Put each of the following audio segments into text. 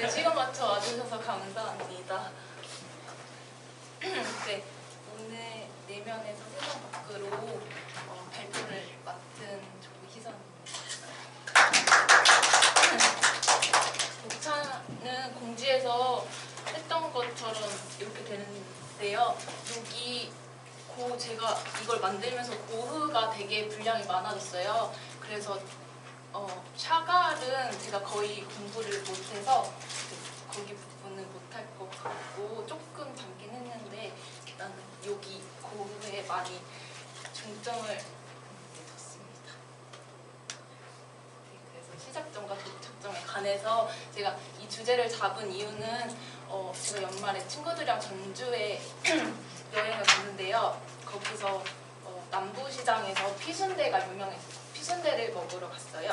시간 맞춰 와주셔서 감사합니다. 네, 오늘 내면에서 세상 밖으로 발표를 맡은 조희선입니다. 독차는 공지에서 했던 것처럼 이렇게 되는데요. 여기 제가 이걸 만들면서 고흐가 되게 분량이 많아졌어요. 그래서 샤갈은 제가 거의 공부를 못해서 거기 부분은 못할 것 같고 조금 담긴 했는데 나는 여기 고흐에 많이 중점을 뒀습니다. 네, 그래서 시작점과 도착점에 관해서 제가 이 주제를 잡은 이유는 제가 연말에 친구들이랑 전주에 여행을 갔는데요. 거기서 남부시장에서 피순대가 유명했어요. 피순대를 먹으러 갔어요.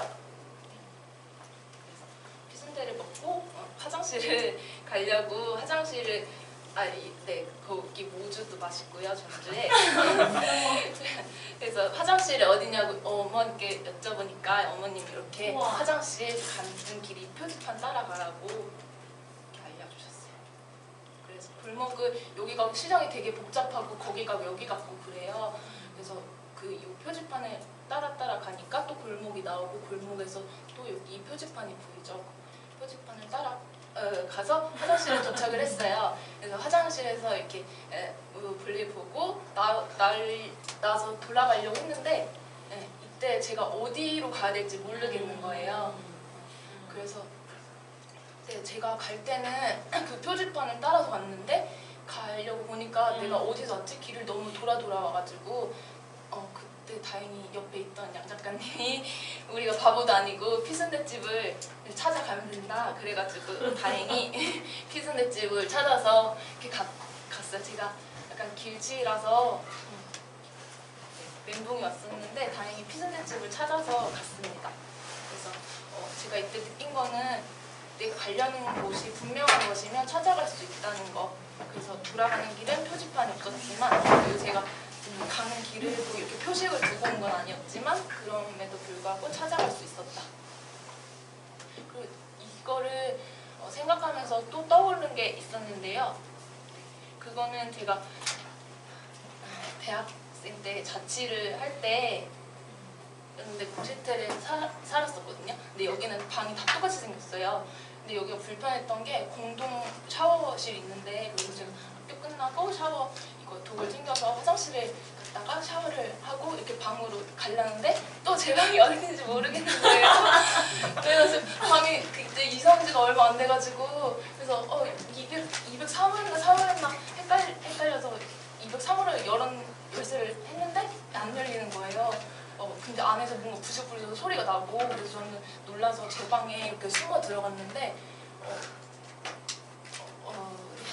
그래서 피순대를 먹고 화장실을 가려고 화장실을 네, 거기 모주도 맛있고요, 전주에. 그래서 화장실이 어디냐고 어머니께 여쭤보니까 어머님이 이렇게 우와. 화장실 가는 길이 표지판 따라가라고 이렇게 알려주셨어요. 그래서 골목을 여기가 시장이 되게 복잡하고 거기가 여기 같고 그래요. 그래서 이 표지판을 따라 가니까 또 골목이 나오고 골목에서 또 여기 표지판이 보이죠. 표지판을 따라 가서 화장실에 도착을 했어요. 그래서 화장실에서 이렇게 볼일 보고 나서 돌아가려고 했는데 이때 제가 어디로 가야 될지 모르겠는 거예요. 그래서 제가 갈 때는 그 표지판을 따라서 갔는데 가려고 보니까 내가 어디서 왔지? 길을 너무 돌아와가지고 그때 다행히 옆에 있던 양 작가님이 우리가 바보도 아니고 피순대집을 찾아가면 된다 그래가지고 다행히 피순대집을 찾아서 이렇게 갔어요. 제가 약간 길치라서 멘붕이 왔었는데 다행히 피순대집을 찾아서 갔습니다. 그래서 제가 이때 느낀 거는 내가 가려는 곳이 분명한 것이면 찾아갈 수 있다는 거. 그래서 돌아가는 길은 표지판이 없었지만 그리고 제가 가는 길에도 이렇게 표식을 두고 온 건 아니었지만 그럼에도 불구하고 찾아갈 수 있었다. 그리고 이거를 생각하면서 또 떠오른 게 있었는데요. 그거는 제가 대학생 때 자취를 할 때 였는데 공실텔에 살았었거든요. 근데 여기는 방이 다 똑같이 생겼어요. 근데 여기가 불편했던 게 공동 샤워실이 있는데 그래서 제가 학교 끝나고 샤워 이거 독을 챙겨서 화장실에 갔다가 샤워를 하고 이렇게 방으로 가려는데 또 제 방이 어딘지 모르겠는 거예요. 그래서 방이 그때 이사 온 지가 얼마 안 돼가지고 그래서 203호였나 4호였나 헷갈려서 203호를 열쇠를 했는데 안 열리는 거예요. 근데 안에서 뭔가 부셔부셔서 소리가 나고 그래서 저는 놀라서 제 방에 이렇게 숨어 들어갔는데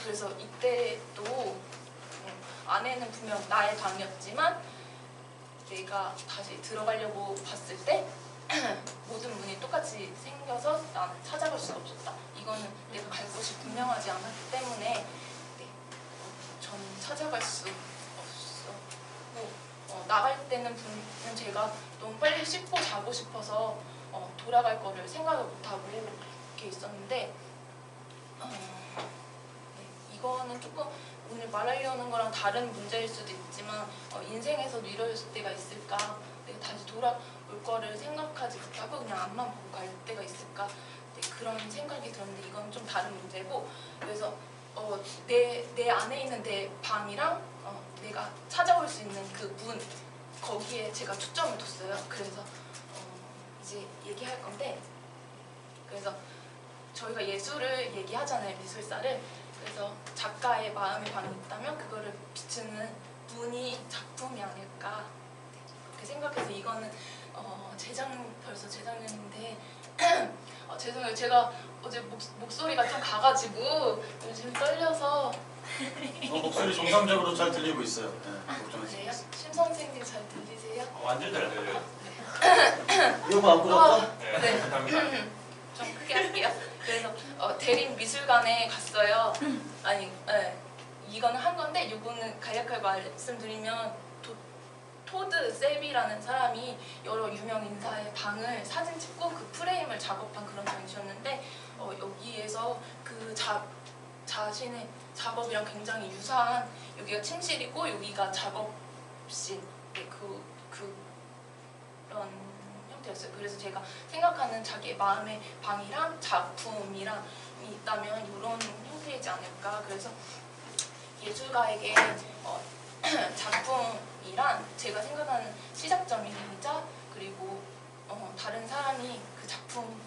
그래서 이때도 안에는 분명 나의 방이었지만 내가 다시 들어가려고 봤을 때 모든 문이 똑같이 생겨서 나는 찾아갈 수가 없었다. 이거는 내가 갈 곳이 분명하지 않았기 때문에 저는 찾아갈 수 없었고 나갈 때는 분명 제가 너무 빨리 씻고 자고 싶어서 돌아갈 거를 생각을 못하고 이렇게 있었는데 이거는 조금 오늘 말하려는 거랑 다른 문제일 수도 있지만 인생에서도 이럴 때가 있을까? 내가 다시 돌아올 거를 생각하지 못하고 그냥 앞만 보고 갈 때가 있을까? 그런 생각이 들었는데 이건 좀 다른 문제고 그래서 내 안에 있는 내 방이랑 내가 찾아올 수 있는 그 문 거기에 제가 초점을 뒀어요. 그래서 이제 얘기할 건데 그래서 저희가 예술을 얘기하잖아요. 미술사를. 그래서 작가의 마음의 방이 있다면 그거를 비추는 문이 작품이 아닐까 그렇게 생각해서 이거는 벌써 재작년인데 죄송해요. 제가 어제 목소리가 좀 가가지고 요즘 떨려서 목소리 정상적으로 잘 들리고 있어요. 네, 그래요? 심 선생님 잘 들리세요? 완전 잘 들려요. 이거 안고 갈까? 네, 감사합니다. 좀 크게 할게요. 그래서 대림 미술관에 갔어요. 아니, 이거는 한 건데 이거는 간략하게 말씀드리면 토드 세비라는 사람이 여러 유명 인사의 방을 사진 찍고 그 프레임을 작업한 그런 전시였는데 여기에서 그 자신의 작업이랑 굉장히 유사한 여기가 침실이고 여기가 작업실 그런 형태였어요. 그래서 제가 생각하는 자기의 마음의 방이랑 작품이랑 있다면 이런 형태이지 않을까. 그래서 예술가에게 작품이란 제가 생각하는 시작점이자 그리고 다른 사람이 그 작품을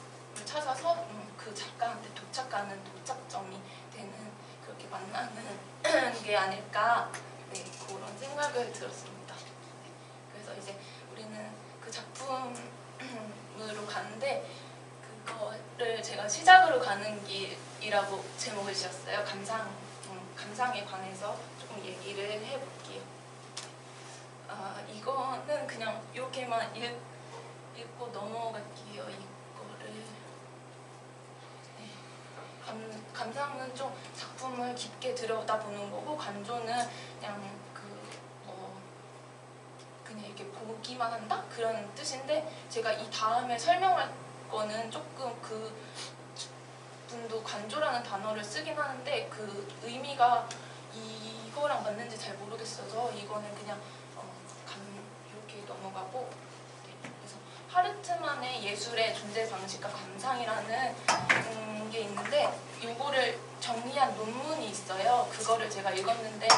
찾아서 그 작가한테 도착하는 도착점이 되는 그렇게 만나는 게 아닐까 그런 생각을 들었습니다. 그래서 이제 우리는 그 작품으로 가는데 그거를 제가 시작으로 가는 길이라고 제목을 지었어요. 감상에 관해서 조금 얘기를 해볼게요. 이거는 그냥 이렇게만 읽고 넘어갈게요. 이거를 감상은 좀 작품을 깊게 들여다보는 거고 관조는 그냥 이렇게 보기만 한다? 그런 뜻인데 제가 이 다음에 설명할 거는 조금 그 분도 관조라는 단어를 쓰긴 하는데 그 의미가 이거랑 맞는지 잘 모르겠어서 이거는 그냥 이렇게 넘어가고 그래서 하르트만의 예술의 존재 방식과 감상이라는 게 있는데 이거를 정리한 논문이 있어요. 그거를 제가 읽었는데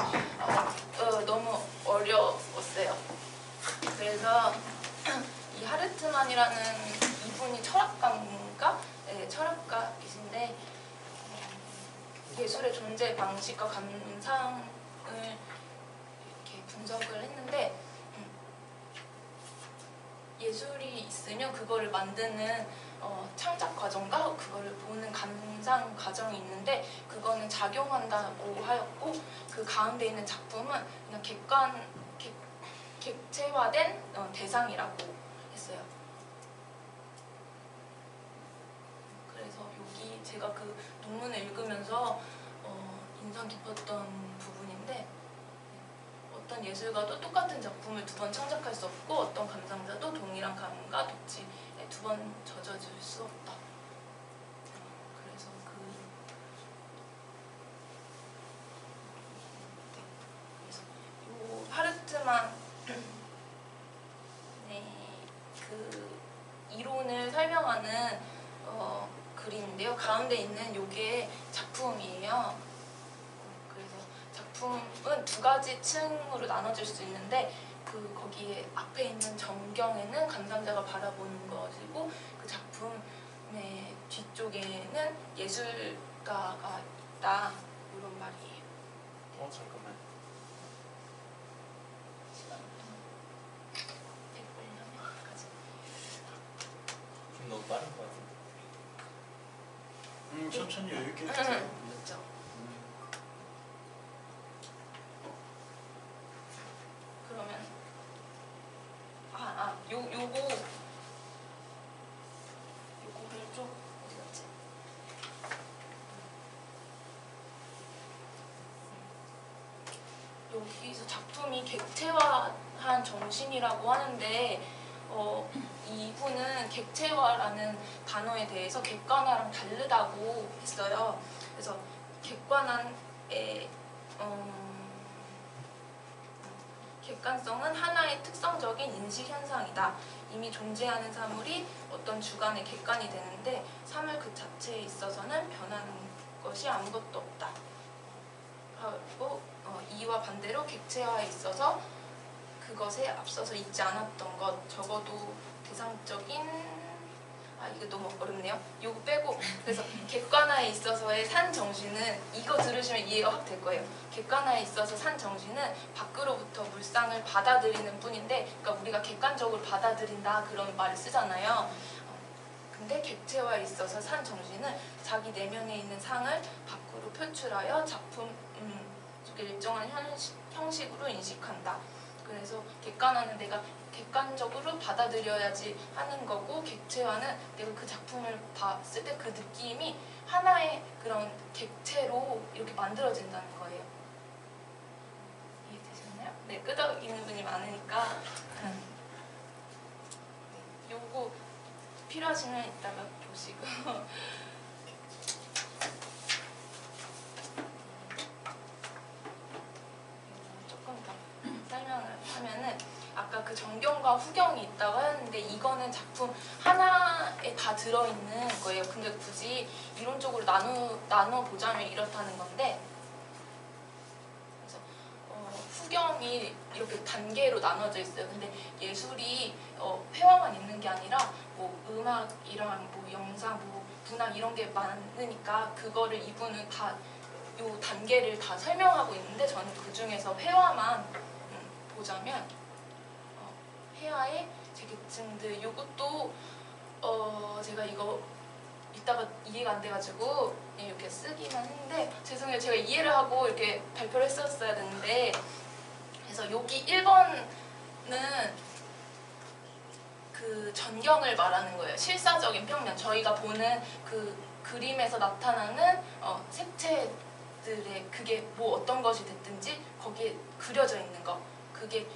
너무 어려웠어요. 그래서 이 하르트만이라는 이분이 철학가인가? 네, 철학가이신데 예술의 존재 방식과 감상을 이렇게 분석을 했는데 예술이 있으면 그거를 만드는 창작 과정과 그거를 보는 감상 과정이 있는데 그거는 작용한다고 하였고 그 가운데 있는 작품은 그냥 객체화된 대상이라고 했어요. 그래서 여기 제가 그 논문을 읽으면서 인상 깊었던 부분인데 어떤 예술가도 똑같은 작품을 두 번 창작할 수 없고 어떤 감상자도 동일한 감과 독지에 두 번 젖어질 수 없다. 그래서 요 하르트만 그 이론을 설명하는 글인데요. 가운데 있는 요게 작품이에요. 그래서 작품은 두 가지 층으로 나눠질 수 있는데 거기에 앞에 있는 정경에는 감상자가 바라보는 것이고 그 작품의 뒤쪽에는 예술가가 있다. 이런 말이에요. 잠깐만. 좀 너무 빠른 것 같은데. 천천히 여유 있게 해주세요. 그렇죠. 그러면 요거를 좀 어디 갔지? 여기서 작품이 객체화한 정신이라고 하는데 이분은 객체화라는 단어에 대해서 객관화랑 다르다고 했어요. 그래서 객관성은 하나의 특성적인 인식 현상이다. 이미 존재하는 사물이 어떤 주관의 객관이 되는데 사물 그 자체에 있어서는 변하는 것이 아무것도 없다. 하고 이와 반대로 객체화에 있어서 그것에 앞서서 있지 않았던 것, 적어도 대상적인 이거 너무 어렵네요. 요거 빼고 그래서 객관화에 있어서의 산 정신은 이거 들으시면 이해가 확 될 거예요. 객관화에 있어서 산 정신은 밖으로부터 물상을 받아들이는 뿐인데 그러니까 우리가 객관적으로 받아들인다 그런 말을 쓰잖아요. 근데 객체화에 있어서 산 정신은 자기 내면에 있는 상을 밖으로 표출하여 작품 속에 일정한 형식으로 인식한다. 그래서 객관화는 내가 객관적으로 받아들여야지 하는 거고 객체화는 내가 그 작품을 봤을 때 그 느낌이 하나의 그런 객체로 이렇게 만들어진다는 거예요. 이해되셨나요? 네, 끄덕이는 분이 많으니까 요거 필요하시면 이따가 보시고 조금 더 설명을 하면은 아까 그 전경과 후경이 있다고 했는데 이거는 작품 하나에 다 들어있는 거예요. 근데 굳이 이론적으로 나눠 보자면 이렇다는 건데 그래서 후경이 이렇게 단계로 나눠져 있어요. 근데 예술이 회화만 있는 게 아니라 뭐 음악이랑 뭐 영상, 뭐 문학 이런 게 많으니까 그거를 이분은 다 요 단계를 다 설명하고 있는데 저는 그 중에서 회화만 보자면 회화의 재계층들 요것도 제가 이거 이따가 이해가 안 돼가지고 그냥 이렇게 쓰기만 했는데 죄송해요. 제가 이해를 하고 이렇게 발표를 했었어야 되는데 그래서 여기 1번은 그 전경을 말하는 거예요. 실사적인 평면. 저희가 보는 그 그림에서 나타나는 색채들의 그게 뭐 어떤 것이 됐든지 거기에 그려져 있는 거. 그게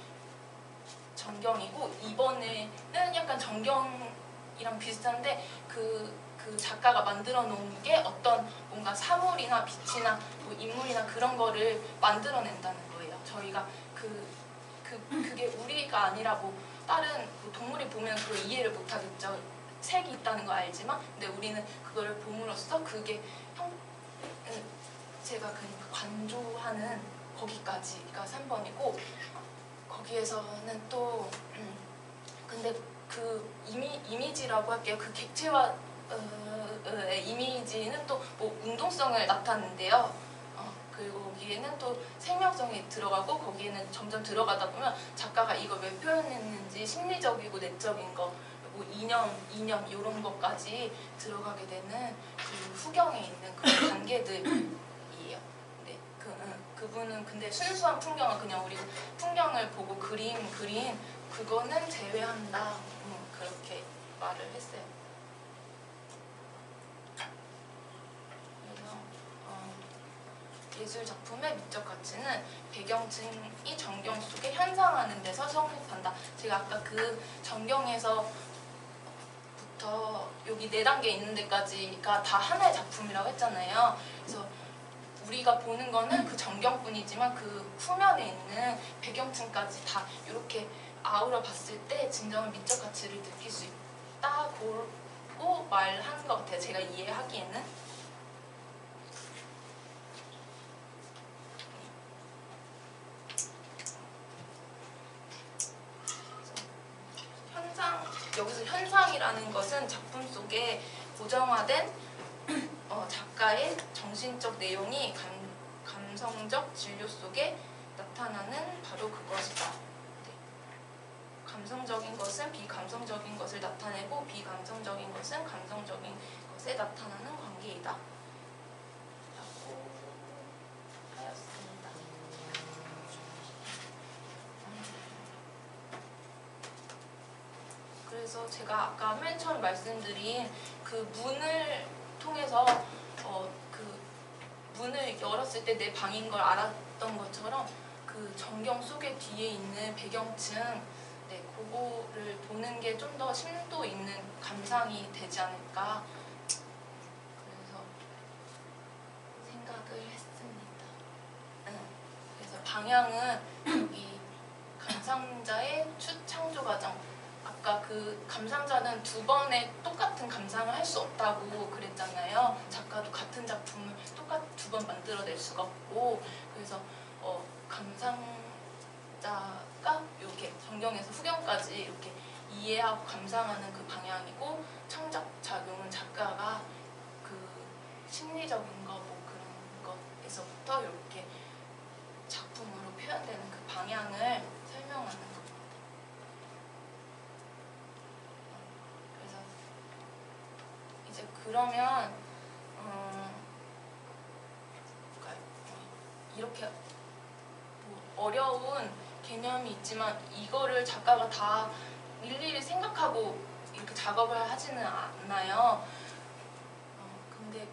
전경이고 2번에는 약간 전경이랑 비슷한데 그 작가가 만들어 놓은 게 어떤 뭔가 사물이나 빛이나 뭐 인물이나 그런 거를 만들어낸다는 거예요. 저희가 그게 우리가 아니라 뭐 다른 뭐 동물이 보면 그걸 이해를 못하겠죠. 색이 있다는 거 알지만 근데 우리는 그거를 봄으로써 그게 제가 그러니까 관조하는 거기까지가 3번이고 거기에서는 또 근데 그 이미지라고 할게요. 그 객체화 이미지는 또 뭐 운동성을 나타내는데요. 그리고 거기에는 또 생명성이 들어가고 거기에는 점점 들어가다 보면 작가가 이걸 왜 표현했는지 심리적이고 내적인 거, 뭐 이념 이런 것까지 들어가게 되는 그 후경에 있는 그런 단계들이에요. 네, 그분은 근데 순수한 풍경은 그냥 우리 풍경을 보고 그림 그거는 제외한다. 그렇게 말을 했어요. 예술 작품의 미적 가치는 배경층이 전경 속에 현상하는 데서 성립한다. 제가 아까 그 전경에서부터 여기 4단계 있는 데까지가 다 하나의 작품이라고 했잖아요. 그래서 우리가 보는 거는 그 전경뿐이지만 그 후면에 있는 배경층까지 다 이렇게 아우러 봤을 때 진정한 미적 가치를 느낄 수 있다고 말하는 것 같아요. 제가 이해하기에는. 여기서 현상이라는 것은 작품 속에 고정화된 작가의 정신적 내용이 감성적 진료 속에 나타나는 바로 그것이다. 네. 감성적인 것은 비감성적인 것을 나타내고 비감성적인 것은 감성적인 것에 나타나는 관계이다. 라고 하였습니다. 그래서 제가 아까 맨 처음 말씀드린 그 문을 통해서 그 문을 열었을 때 내 방인 걸 알았던 것처럼 그 전경 속에 뒤에 있는 배경층 네, 그거를 보는 게 좀 더 심도 있는 감상이 되지 않을까 그래서 생각을 했습니다. 그래서 방향은 여기 감상자의 추창조 과정 아까 그 감상자는 2번의 똑같은 감상을 할 수 없다고 그랬잖아요. 작가도 같은 작품을 2번 만들어낼 수가 없고 그래서 감상자가 이렇게 전경에서 후경까지 이렇게 이해하고 감상하는 그 방향이고 창작 작용은 작가가 그 심리적인 거 뭐 그런 것에서부터 이렇게 작품으로 표현되는 그 방향을 설명하는 거. 이제 그러면 이렇게 뭐 어려운 개념이 있지만 이거를 작가가 다 일일이 생각하고 이렇게 작업을 하지는 않아요. 근데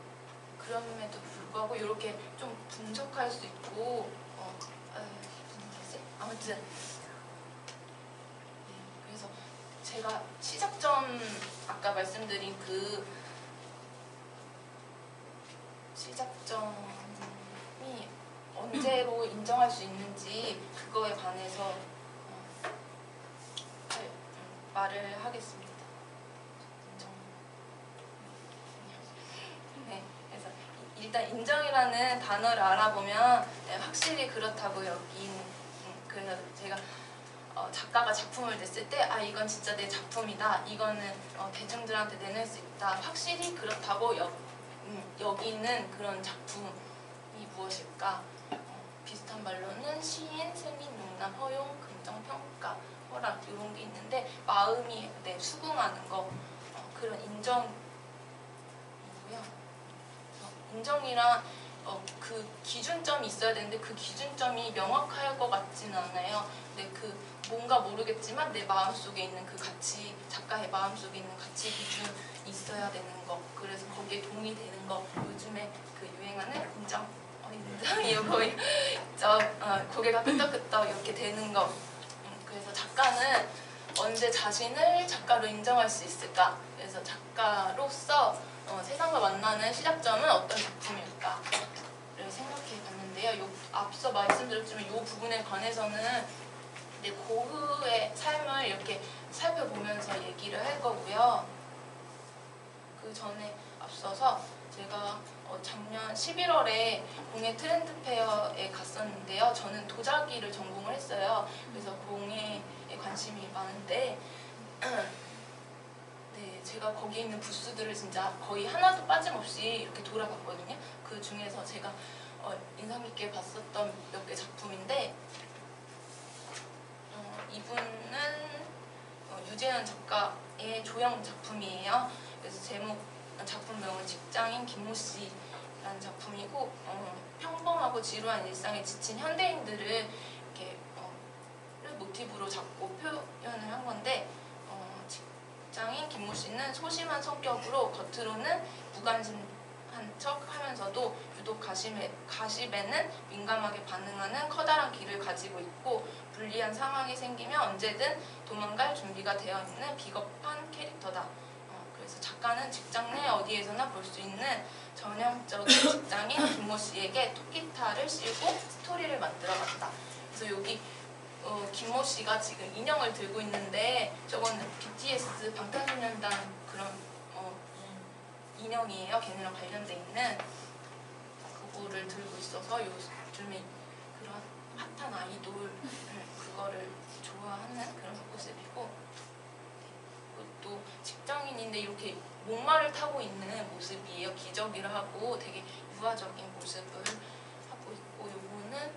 그럼에도 불구하고 이렇게 좀 분석할 수 있고 무슨 말이지? 아무튼 그래서 제가 시작점 아까 말씀드린 그 시작점이 언제로 인정할 수 있는지 그거에 관해서 말을 하겠습니다. 네, 그래서 일단 인정이라는 단어를 알아보면 확실히 그렇다고 그래서 제가 작가가 작품을 냈을 때 이건 진짜 내 작품이다, 이거는 대중들한테 내놓을 수 있다, 확실히 그렇다고 여기는 그런 작품이 무엇일까? 비슷한 말로는 시인, 승인, 농담, 허용, 긍정, 평가, 허락 이런 게 있는데 마음이 수긍하는 거 그런 인정이고요. 인정이란 그 기준점이 있어야 되는데 그 기준점이 명확할 것 같지는 않아요. 근데 그 뭔가 모르겠지만 내 마음속에 있는 그 가치, 작가의 마음속에 있는 가치 기준이 있어야 되는 거, 그래서 거기에 동의되는 거. 요즘에 그 유행하는 인정이요 거의 고개가 끄덕끄덕 이렇게 되는 거. 그래서 작가는 언제 자신을 작가로 인정할 수 있을까? 그래서 작가로서 세상과 만나는 시작점은 어떤 작품일까를 생각해 봤는데요. 앞서 말씀드렸지만 이 부분에 관해서는 고흐의 삶을 이렇게 살펴보면서 얘기를 할 거고요. 그 전에 앞서서 제가 작년 11월에 공예 트렌드 페어에 갔었는데요. 저는 도자기를 전공을 했어요. 그래서 공예에 관심이 많은데 네, 제가 거기 있는 부스들을 진짜 거의 하나도 빠짐없이 이렇게 돌아봤거든요. 그 중에서 제가 인상 깊게 봤었던 몇 개 작품인데 이분은 유재현 작가의 조형 작품이에요. 그래서 작품명은 직장인 김모 씨라는 작품이고 평범하고 지루한 일상에 지친 현대인들을 이렇게 모티브로 잡고 표현을 한 건데 직장인 김모 씨는 소심한 성격으로 겉으로는 무관심한 척 하면서도 유독 가십에는 민감하게 반응하는 커다란 귀를 가지고 있고 불리한 상황이 생기면 언제든 도망갈 준비가 되어 있는 비겁한 캐릭터다. 그래서 작가는 직장 내 어디에서나 볼 수 있는 전형적인 직장인 김모 씨에게 토끼타를 씌우고 스토리를 만들어갔다. 그래서 여기 김모 씨가 지금 인형을 들고 있는데 저거는 BTS 방탄소년단 그런 인형이에요. 걔네랑 관련돼 있는 그거를 들고 있어서 요즘에 그런 핫한 아이돌 그거를 좋아하는 그런 모습이고, 또 직장인인데 이렇게 목마를 타고 있는 모습이에요. 기저귀를 하고 되게 유아적인 모습을 하고 있고, 요거는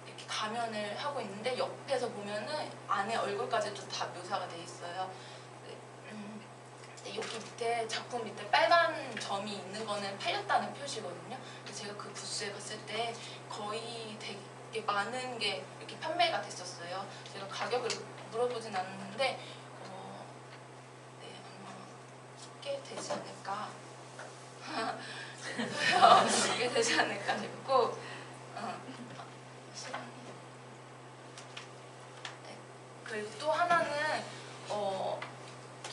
이렇게 가면을 하고 있는데 옆에서 보면은 안에 얼굴까지도 다 묘사가 돼 있어요. 여기 밑에 작품 밑에 빨간 점이 있는 거는 팔렸다는 표시거든요. 제가 그 부스에 갔을 때 거의 되게 많은 게 이렇게 판매가 됐었어요. 제가 가격을 물어보진 않았는데 네, 아마 꽤 되지 않을까 꽤 되지 않을까 싶고 네. 그리고 또 하나는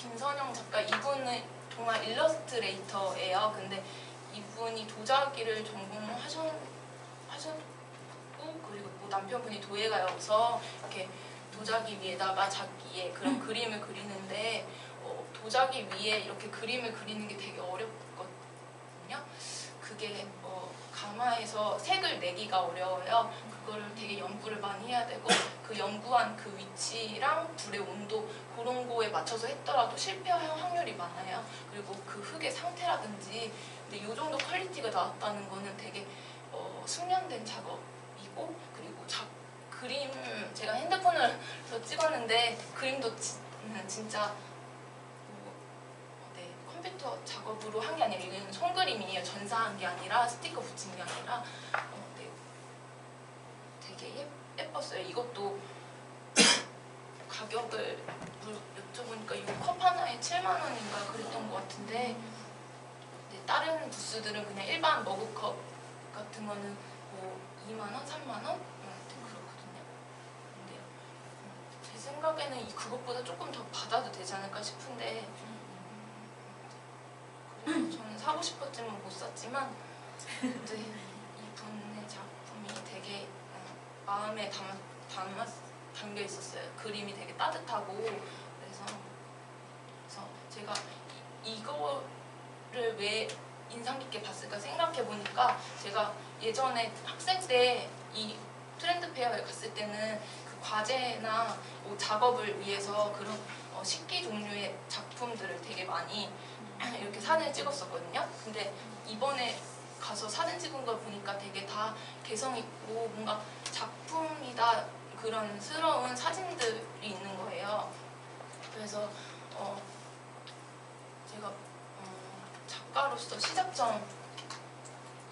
김선영 작가, 이분은 동화 일러스트레이터예요. 근데 이분이 도자기를 전공하셨고 그리고 뭐 남편분이 도예가여서 이렇게 도자기 위에다가 자기의 그런 그림을 그리는데 도자기 위에 이렇게 그림을 그리는 게 되게 어렵거든요. 그게 가마에서 색을 내기가 어려워요. 그거를 되게 연구를 많이 해야 되고 그 연구한 그 위치랑 불의 온도 그런 거에 맞춰서 했더라도 실패할 확률이 많아요. 그리고 그 흙의 상태라든지 근데 이 정도 퀄리티가 나왔다는 거는 되게 숙련된 작업이고, 그리고 그림 제가 핸드폰으로 찍었는데 그림도 진짜 네, 컴퓨터 작업으로 한 게 아니라 이건 손그림이에요. 전사한 게 아니라 스티커 붙인 게 아니라 네, 되게 예뻤어요. 이것도 가격을 여쭤보니까 이 컵 하나에 7만 원인가 그랬던 것 같은데 네, 다른 부스들은 그냥 일반 머그컵 같은 거는 뭐 2만 원, 3만 원? 그렇거든요. 생각에는 그것보다 조금 더 받아도 되지 않을까 싶은데 그래서 저는 사고 싶었지만 못 샀지만 네, 이분의 작품이 되게 마음에 담겨 있었어요. 그림이 되게 따뜻하고 그래서 제가 이거를 왜 인상 깊게 봤을까 생각해 보니까 제가 예전에 학생 때 이 트렌드 페어에 갔을 때는 그 과제나 뭐 작업을 위해서 그런 식기 종류의 작품들을 되게 많이 이렇게 사진을 찍었었거든요. 근데 이번에 가서 사진 찍은 걸 보니까 되게 다 개성 있고 뭔가 작품이다 그런 스러운 사진들이 있는 거예요. 그래서 제가 작가로서 시작점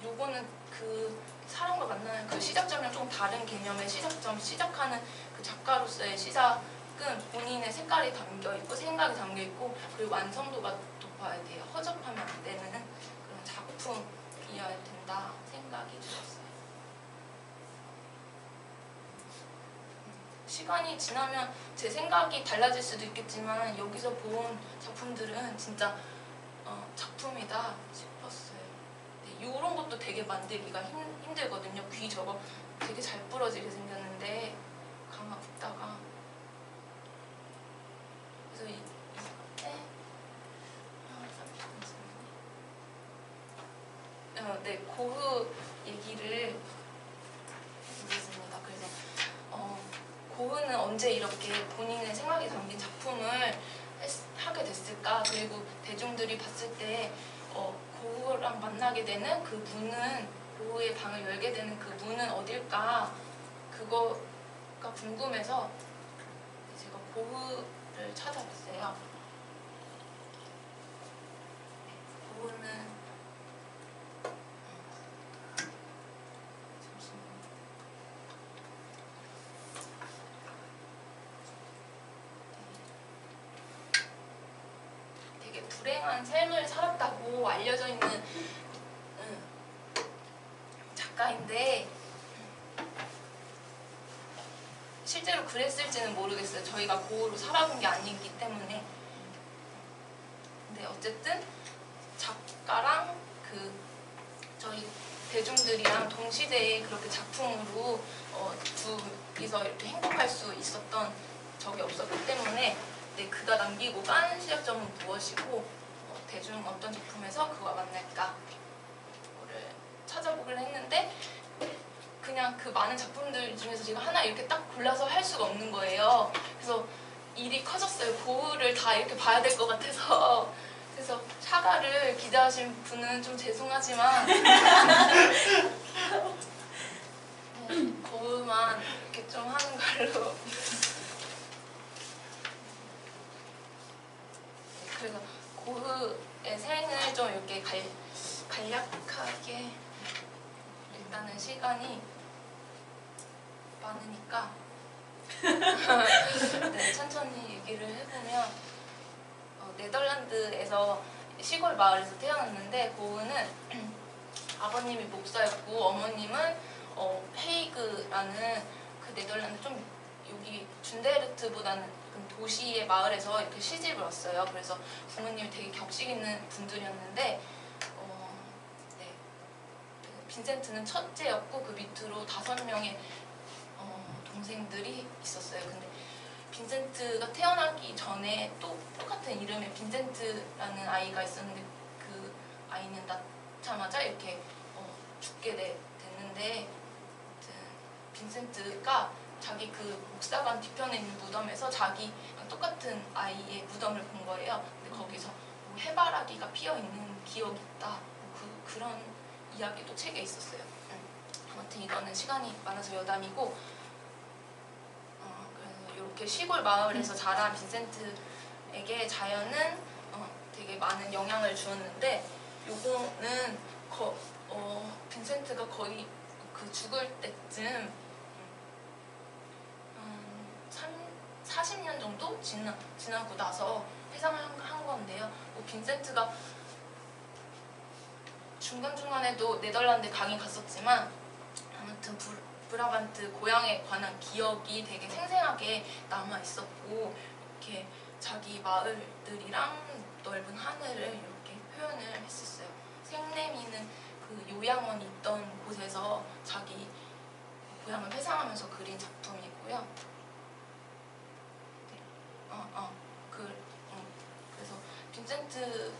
요거는 그 사람과 만나는 그 시작점이랑 좀 다른 개념의 시작점, 시작하는 그 작가로서의 시작은 본인의 색깔이 담겨 있고 생각이 담겨 있고 그리고 완성도가 높아야 돼요. 허접하면 안 되는 그런 작품이어야 된다 생각이 들었어요. 시간이 지나면 제 생각이 달라질 수도 있겠지만 여기서 본 작품들은 진짜 작품이다 싶었어요. 이런 것도 되게 만들기가 힘들거든요. 귀 저거 되게 잘 부러지게 생겼는데 가마 붓다가 그래서 이때 네, 고흐 얘기를 해보겠습니다. 그래서 고흐는 언제 이렇게 본인의 생각이 담긴 작품을 하게 됐을까? 그리고 대중들이 봤을 때 고흐랑 만나게 되는 그 문은 고흐의 방을 열게 되는 그 문은 어딜까? 그거가 궁금해서 제가 고흐를 찾아봤어요. 고흐는 되게 불행한 삶을 살았다고 알려져 있는 작가인데 실제로 그랬을지는 모르겠어요. 저희가 고흐로 살아본 게 아니기 때문에. 근데 어쨌든 작가랑 그 저희 대중들이랑 동시대에 그렇게 작품으로 둘이서 이렇게 행복할 수 있었던 적이 없었기 때문에 그가 남기고 간 시작점은 무엇이고 대중 어떤 작품에서 그와 만날까 를 찾아보기를 했는데 그냥 그 많은 작품들 중에서 제가 하나 이렇게 딱 골라서 할 수가 없는 거예요. 그래서 일이 커졌어요. 고흐를 다 이렇게 봐야 될 것 같아서. 그래서 사과를 기대하신 분은 좀 죄송하지만 고흐만 이렇게 좀 하는 걸로. 그래서 고흐의 생을 좀 이렇게 간략하게 일단은 시간이 많으니까 네, 천천히 얘기를 해보면 네덜란드에서 시골 마을에서 태어났는데 고흐는 아버님이 목사였고 어머님은 헤이그라는 그 네덜란드 좀 여기 준데르트보다는 도시의 마을에서 이렇게 시집을 왔어요. 그래서 부모님이 되게 격식 있는 분들이었는데 네, 빈센트는 첫째였고 그 밑으로 5명의 동생들이 있었어요. 근데 빈센트가 태어나기 전에 또 똑같은 이름의 빈센트라는 아이가 있었는데 그 아이는 낳자마자 이렇게 죽게 됐는데 빈센트가 자기 그 목사관 뒤편에 있는 무덤에서 자기랑 똑같은 아이의 무덤을 본 거예요. 근데 거기서 뭐 해바라기가 피어있는 기억이 있다. 그런 이야기도 책에 있었어요. 아무튼 이거는 시간이 많아서 여담이고 그래서 이렇게 시골 마을에서 자란 빈센트에게 자연은 되게 많은 영향을 주었는데 요거는 빈센트가 거의 그 죽을 때쯤 40년 정도 지나고 나서 회상을 한 건데요. 빈센트가 중간중간에도 네덜란드 강의 갔었지만 아무튼 브라반트 고향에 관한 기억이 되게 생생하게 남아 있었고 이렇게 자기 마을들이랑 넓은 하늘을 이렇게 표현을 했었어요. 생레미는 그 요양원이 있던 곳에서 자기 고향을 회상하면서 그린 작품이고요. 네. 그래서 빈센트는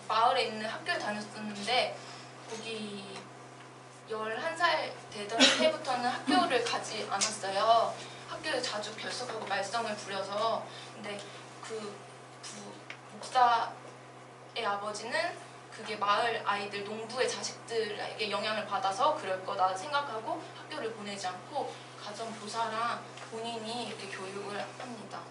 마을에 있는 학교를 다녔었는데 거기 11살 되던 때부터는 학교를 가지 않았어요. 학교에 자주 결석하고 말썽을 부려서. 근데 그 목사의 아버지는 그게 마을 아이들, 농부의 자식들에게 영향을 받아서 그럴 거다 생각하고 학교를 보내지 않고 가정교사랑 본인이 이렇게 교육을 합니다.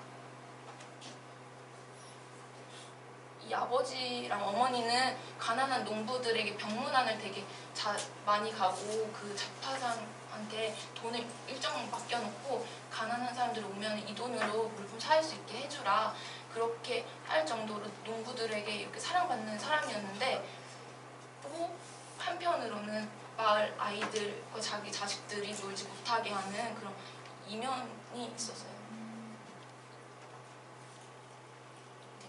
이 아버지랑 어머니는 가난한 농부들에게 병문안을 되게 많이 가고 그 잡화상한테 돈을 일정 맡겨놓고 가난한 사람들 오면 이 돈으로 물품 살 수 있게 해주라, 그렇게 할 정도로 농부들에게 이렇게 사랑받는 사람이었는데 또 한편으로는 마을 아이들과 자기 자식들이 놀지 못하게 하는 그런 이면이 있었어요.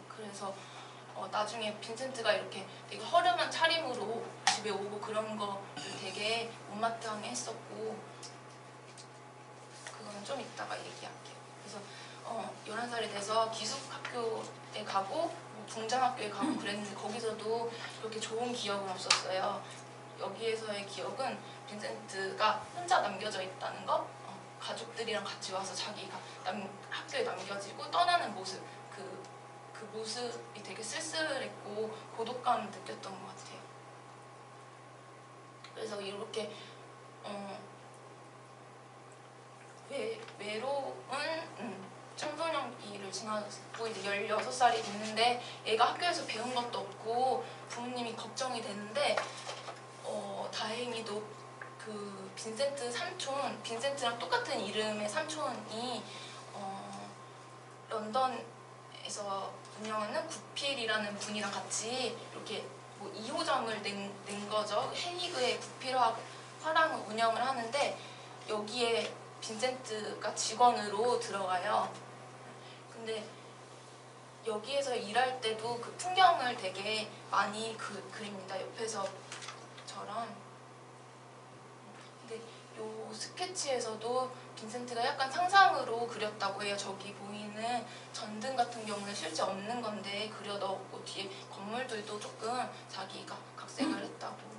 그래서 나중에 빈센트가 이렇게 되게 허름한 차림으로 집에 오고 그런 거를 되게 못마땅해 했었고, 그거는 좀 이따가 얘기할게요. 그래서 11살이 돼서 기숙학교에 가고 뭐 붕장학교에 가고 그랬는데 거기서도 그렇게 좋은 기억은 없었어요. 여기에서의 기억은 빈센트가 혼자 남겨져 있다는 거, 가족들이랑 같이 와서 자기가 학교에 남겨지고 떠나는 모습, 그 모습이 되게 쓸쓸했고 고독감을 느꼈던 것 같아요. 그래서 이렇게 외로운 청소년기를 지나고 이제 16살이 됐는데 애가 학교에서 배운 것도 없고 부모님이 걱정이 되는데 다행히도 그 빈센트 삼촌, 빈센트랑 똑같은 이름의 삼촌이 런던에서 운영하는 구필이라는 분이랑 같이 이렇게 뭐 2호점을 낸 거죠. 헤이그의 구필화랑을 운영을 하는데 여기에 빈센트가 직원으로 들어가요. 근데 여기에서 일할 때도 그 풍경을 되게 많이 그립니다. 옆에서처럼. 근데 요 스케치에서도 빈센트가 약간 상상으로 그렸다고 해요. 저기 보이는 전등 같은 경우는 실제 없는 건데 그려 넣었고 뒤에 건물들도 조금 자기가 각색을 했다고.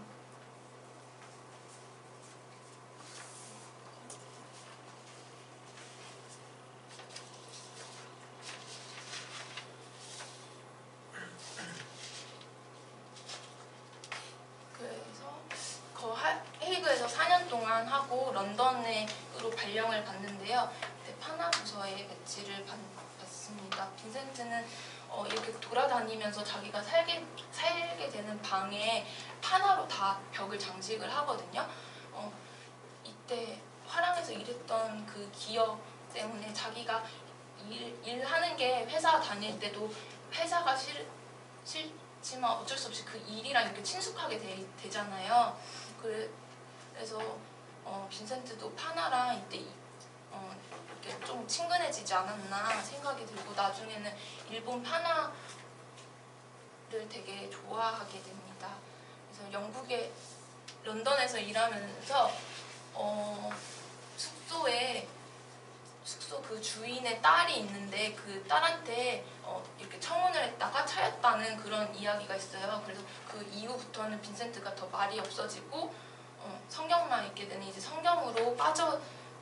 헤이그에서 4년 동안 하고 런던으로 발령을 받는데요. 그때 파나 부서에 배치를 받습니다. 빈센트는 이렇게 돌아다니면서 자기가 살게 되는 방에 파나로 다 벽을 장식을 하거든요. 이때 화랑에서 일했던 그 기억 때문에 자기가 일하는 게 회사 다닐 때도 회사가 싫지만 어쩔 수 없이 그 일이랑 이렇게 친숙하게 되잖아요. 그래서 빈센트도 파나랑 이때 이렇게 좀 친근해지지 않았나 생각이 들고 나중에는 일본 파나를 되게 좋아하게 됩니다. 그래서 영국의 런던에서 일하면서 숙소 그 주인의 딸이 있는데 그 딸한테 이렇게 청혼을 했다가 차였다는 그런 이야기가 있어요. 그래서 그 이후부터는 빈센트가 더 말이 없어지고 성경만 읽게 되는 이제 성경으로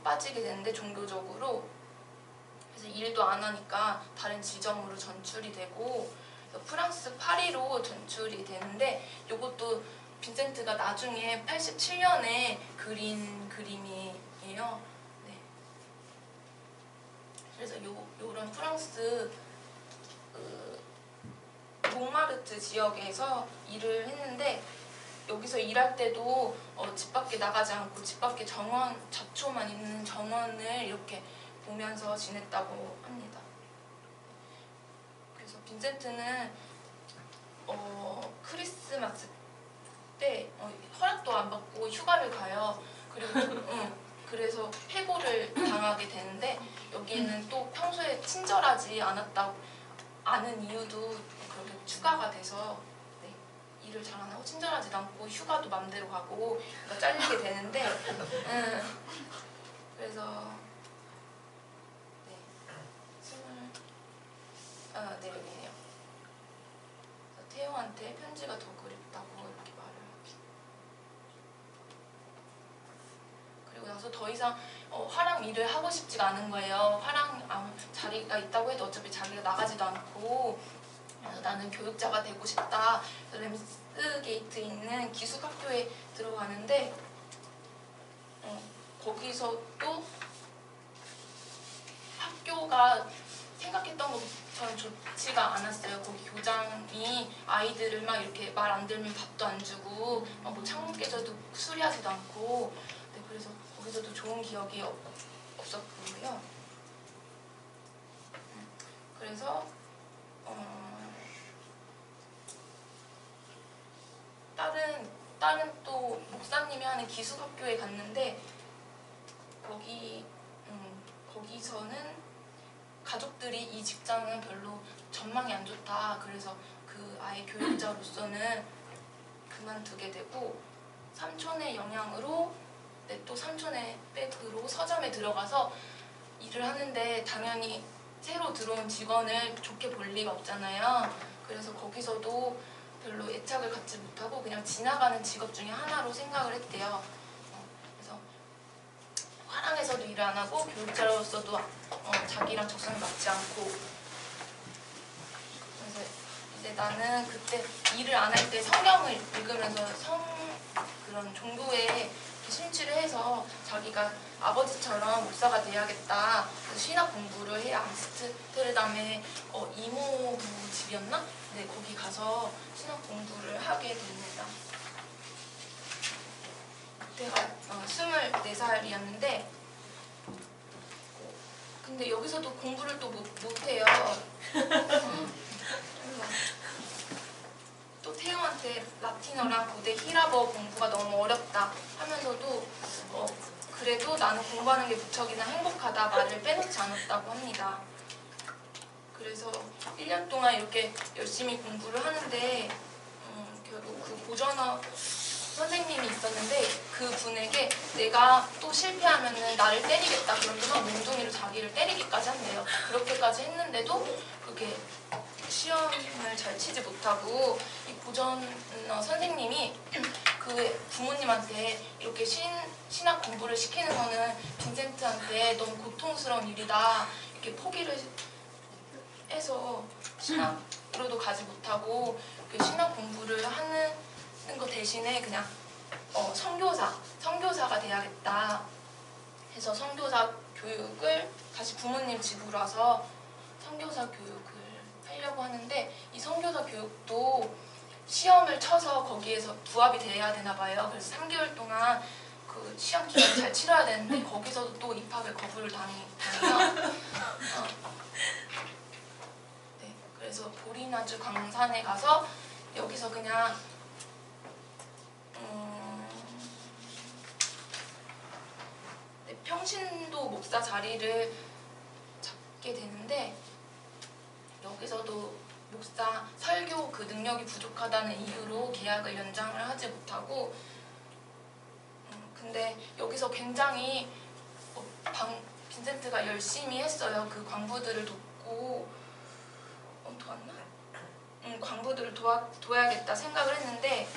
빠지게 되는데 종교적으로. 그래서 일도 안 하니까 다른 지점으로 전출이 되고 프랑스 파리로 전출이 되는데 이것도 빈센트가 나중에 87년에 그린 그림이에요. 네. 그래서 요런 프랑스 몽마르트 지역에서 일을 했는데 여기서 일할 때도 집 밖에 나가지 않고 집 밖에 잡초만 있는 정원을 이렇게 보면서 지냈다고 합니다. 그래서 빈센트는 크리스마스 때 허락도 안 받고 휴가를 가요. 그리고 그래서 해고를 당하게 되는데 여기에는 또 평소에 친절하지 않은 이유도 그렇게 추가가 돼서 네, 일을 잘 안 하고 친절하지도 않고 휴가도 맘대로 가고 그러니까 잘리게 되는데 그래서 네, 네 여기네요. 태호한테 편지가 더 그립다고 이렇게 말을 하기. 그리고 나서 더 이상 화랑 일을 하고 싶지가 않은 거예요. 화랑 자리가 있다고 해도 어차피 자기가 나가지도 않고 그래서 나는 교육자가 되고 싶다. 그래서 램스게이트에 있는 기숙학교에 들어가는데 거기서 또 학교가 생각했던 것처럼 좋지가 않았어요. 거기 교장이 아이들을 막 이렇게 말 안 들으면 밥도 안 주고 뭐 창문 깨져도 수리하지도 않고 네, 그래서 거기서도 좋은 기억이 없었고요. 그래서 다른 또 목사님이 하는 기숙학교에 갔는데 거기서는 가족들이 이 직장은 별로 전망이 안 좋다. 그래서 그 아이 교육자로서는 그만두게 되고 삼촌의 영향으로 또 삼촌의 백으로 서점에 들어가서 일을 하는데 당연히 새로 들어온 직원을 좋게 볼 리가 없잖아요. 그래서 거기서도 별로 애착을 갖지 못하고 그냥 지나가는 직업 중에 하나로 생각을 했대요. 그래서 화랑에서도 일을 안 하고 교육자로서도 자기랑 적성이 맞지 않고 그래서 이제 나는 그때 일을 안 할 때 성경을 읽으면서 그런 종교에 심취를 해서 자기가 아버지처럼 목사가 돼야겠다. 그래서 신학 공부를 해 암스테르담에 이모부 집이었나? 네, 거기 가서 신학 공부를 하게 됩니다. 그때가 24살이었는데 근데 여기서도 공부를 또 못해요. 또 태영한테 라틴어랑 고대 히라버 공부가 너무 어렵다 하면서도 그래도 나는 공부하는 게 무척이나 행복하다 말을 빼놓지 않았다고 합니다. 그래서 1년 동안 이렇게 열심히 공부를 하는데 결국 그 고전어 선생님이 있었는데 그 분에게 내가 또 실패하면은 나를 때리겠다 그러면서 몽둥이로 자기를 때리기까지 한대요. 그렇게까지 했는데도 그게 시험을 잘 치지 못하고 이 고전어 선생님이 그 부모님한테 이렇게 신학 공부를 시키는 거는 빈센트한테 너무 고통스러운 일이다 이렇게 포기를 해서 신학으로도 가지 못하고 신학 공부를 하는 거 대신에 그냥 선교사가 돼야겠다 해서 선교사 교육을 다시 부모님 집으로 와서 선교사 교육을 하려고 하는데 이 선교사 교육도 시험을 쳐서 거기에서 부합이 돼야 되나 봐요. 그래서 3개월 동안 그 시험 기간을 잘 치러야 되는데 거기서도 또 입학을 거부를 당해요. 네, 그래서 보리나주 광산에 가서 여기서 그냥 네, 평신도 목사 자리를 잡게 되는데 여기서도 목사 설교 그 능력이 부족하다는 이유로 계약을 연장을 하지 못하고 근데 여기서 굉장히 빈센트가 열심히 했어요. 그 광부들을 돕고 도왔나? 광부들을 도와야겠다 생각을 했는데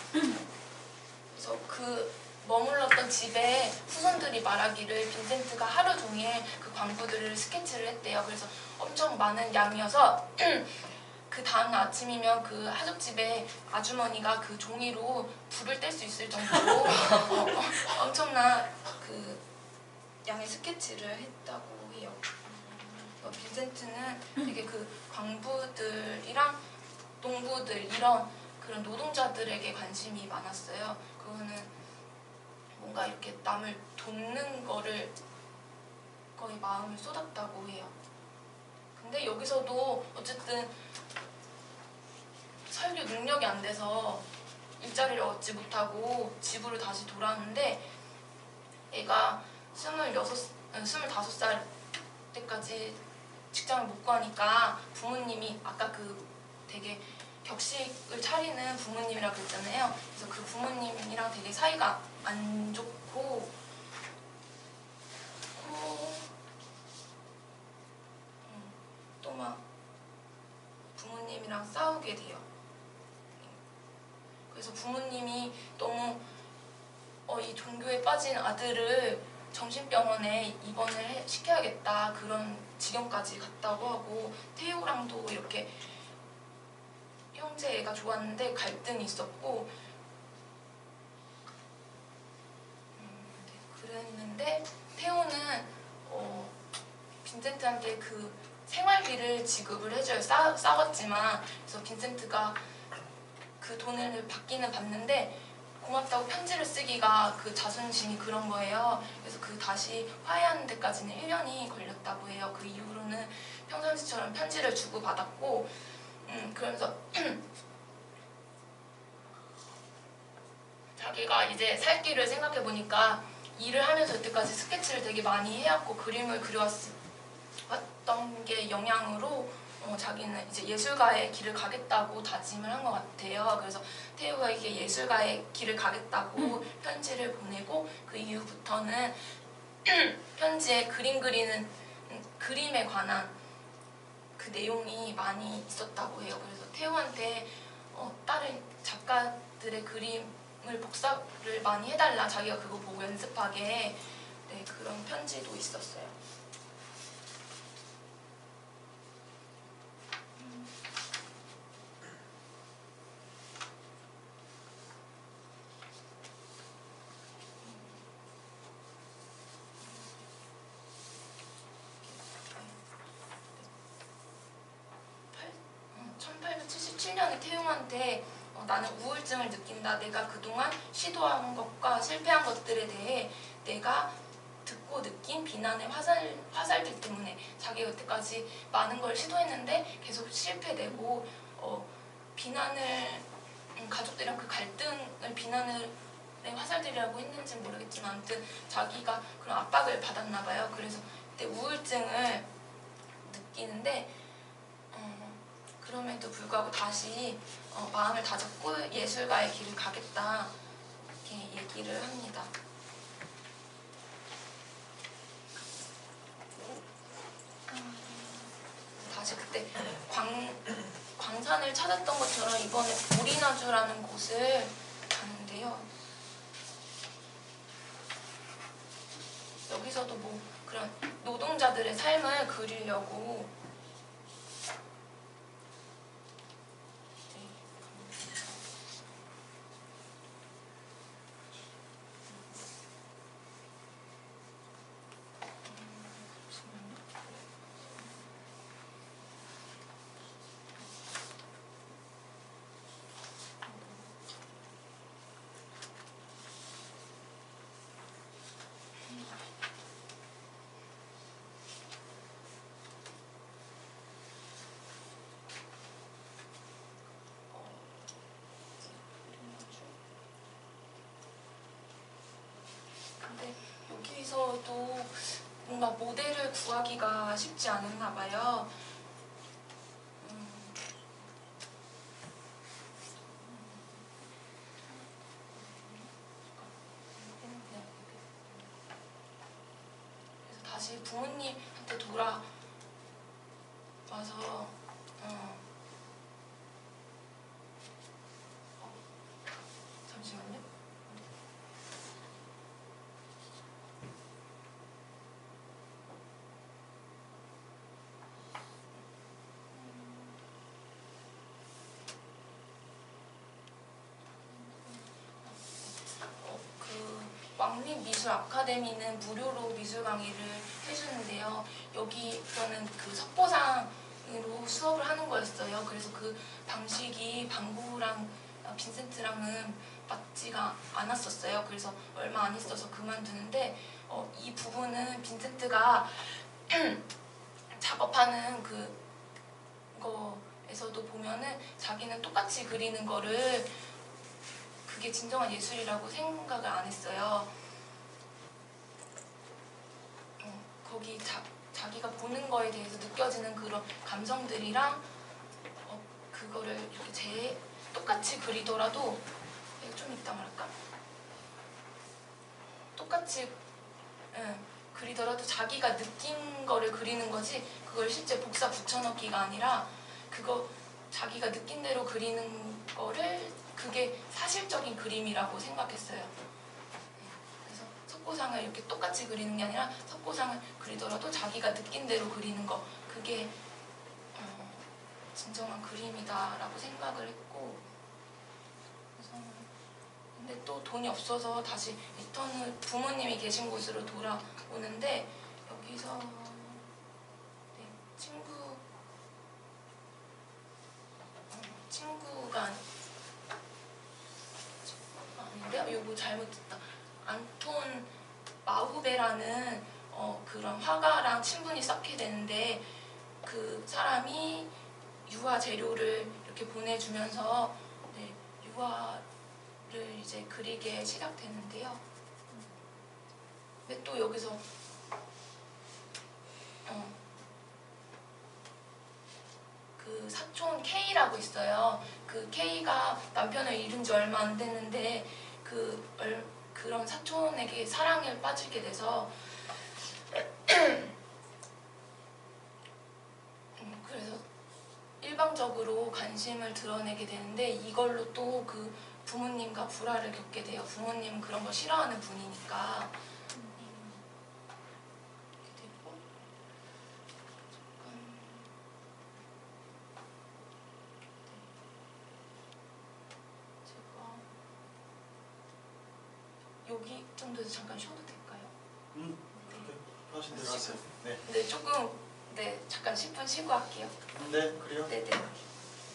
그래서 그 머물렀던 집에 후손들이 말하기를 빈센트가 하루 종일 그 광부들을 스케치를 했대요. 그래서 엄청 많은 양이어서 그 다음 아침이면 그 하숙집에 아주머니가 그 종이로 불을 뗄 수 있을 정도로 엄청난 그 양의 스케치를 했다고 해요. 빈센트는 되게 그 광부들이랑 농부들 이런 그런 노동자들에게 관심이 많았어요. 그거는 뭔가 이렇게 남을 돕는 거를 거의 마음을 쏟았다고 해요. 근데 여기서도 어쨌든 설교 능력이 안 돼서 일자리를 얻지 못하고 집으로 다시 돌아오는데 애가 25살 때까지 직장을 못 구하니까 부모님이 아까 그 되게 격식을 차리는 부모님이라고 그랬잖아요. 그래서 그 부모님이랑 되게 사이가 안 좋고 또 막 부모님이랑 싸우게 돼요. 그래서 부모님이 너무 이 종교에 빠진 아들을 정신병원에 입원을 시켜야겠다 그런 지경까지 갔다고 하고 태우랑도 이렇게 형제애가 좋았는데 갈등이 있었고 네, 그랬는데 태우는 빈센트한테 그 생활비를 지급을 해줘요. 싸웠지만 그래서 빈센트가 그 돈을 받기는 받는데 고맙다고 편지를 쓰기가 그 자존심이 그런 거예요. 그래서 그 다시 화해하는 데까지는 1년이 걸렸다고 해요. 그 이후로는 평상시처럼 편지를 주고받았고 그러면서 자기가 이제 살 길을 생각해보니까 일을 하면서 여태까지 스케치를 되게 많이 해왔고 그림을 그려왔던 게 영향으로 자기는 이제 예술가의 길을 가겠다고 다짐을 한 것 같아요. 그래서 태우에게 예술가의 길을 가겠다고 편지를 보내고 그 이후부터는 편지에 그림 그리는 그림에 관한 그 내용이 많이 있었다고 해요. 그래서 태우한테 다른 작가들의 그림을 복사를 많이 해달라 자기가 그거 보고 연습하게 네, 그런 편지도 있었어요. 태용한테 나는 우울증을 느낀다. 내가 그동안 시도한 것과 실패한 것들에 대해 내가 듣고 느낀 비난의 화살들 때문에 자기가 여태까지 많은 걸 시도했는데 계속 실패되고 비난을 가족들이랑 그 갈등을 비난의 화살들이라고 했는지는 모르겠지만 아무튼 자기가 그런 압박을 받았나 봐요. 그래서 그때 우울증을 느끼는데 그럼에도 불구하고 다시 마음을 다잡고 예술가의 길을 가겠다 이렇게 얘기를 합니다. 다시 그때 광산을 찾았던 것처럼 이번에 보리나주라는 곳을 가는데요. 여기서도 뭐 그런 노동자들의 삶을 그리려고 여기서도 뭔가 모델을 구하기가 쉽지 않았나 봐요. 그래서 다시 부모님한테 돌아와서 잠시만요. 왕립미술아카데미는 무료로 미술 강의를 해주는데요. 여기서는 그 석고상으로 수업을 하는 거였어요. 그래서 그 방식이 방구랑 빈센트랑은 맞지가 않았었어요. 그래서 얼마 안 있어서 그만두는데 이 부분은 빈센트가 작업하는 그거에서도 보면은 자기는 똑같이 그리는 거를 그게 진정한 예술이라고 생각을 안 했어요. 거기 자기가 보는 거에 대해서 느껴지는 그런 감성들이랑 그거를 이렇게 똑같이 그리더라도 이거 좀 이따 말할까? 똑같이 그리더라도 자기가 느낀 거를 그리는 거지 그걸 실제 복사 붙여넣기가 아니라 그거 자기가 느낀 대로 그리는 거를 그게 사실적인 그림이라고 생각했어요. 그래서 석고상을 이렇게 똑같이 그리는 게 아니라 석고상을 그리더라도 자기가 느낀 대로 그리는 거 그게 진정한 그림이다라고 생각을 했고 그래서 근데 또 돈이 없어서 다시 리턴을 부모님이 계신 곳으로 돌아오는데 여기서 네, 친구가 아닌데 요거 잘못했다. 안톤 마후베라는 그런 화가랑 친분이 쌓게 되는데 그 사람이 유화 재료를 이렇게 보내주면서 네, 유화를 이제 그리게 시작되는데요. 근데 또 여기서 그 사촌 K라고 있어요. 그 K가 남편을 잃은 지 얼마 안 됐는데 그런 사촌에게 사랑에 빠지게 돼서 그래서 일방적으로 관심을 드러내게 되는데 이걸로 또 그 부모님과 불화를 겪게 돼요. 부모님은 그런 거 싫어하는 분이니까. 이렇게 되고 제가 여기 정도에서 잠깐 쉬어도 될까요? 그렇게 하신 대로 하세요. 네. 네, 조금 잠깐 10분 쉬고 할게요. 네, 그래요. 네네.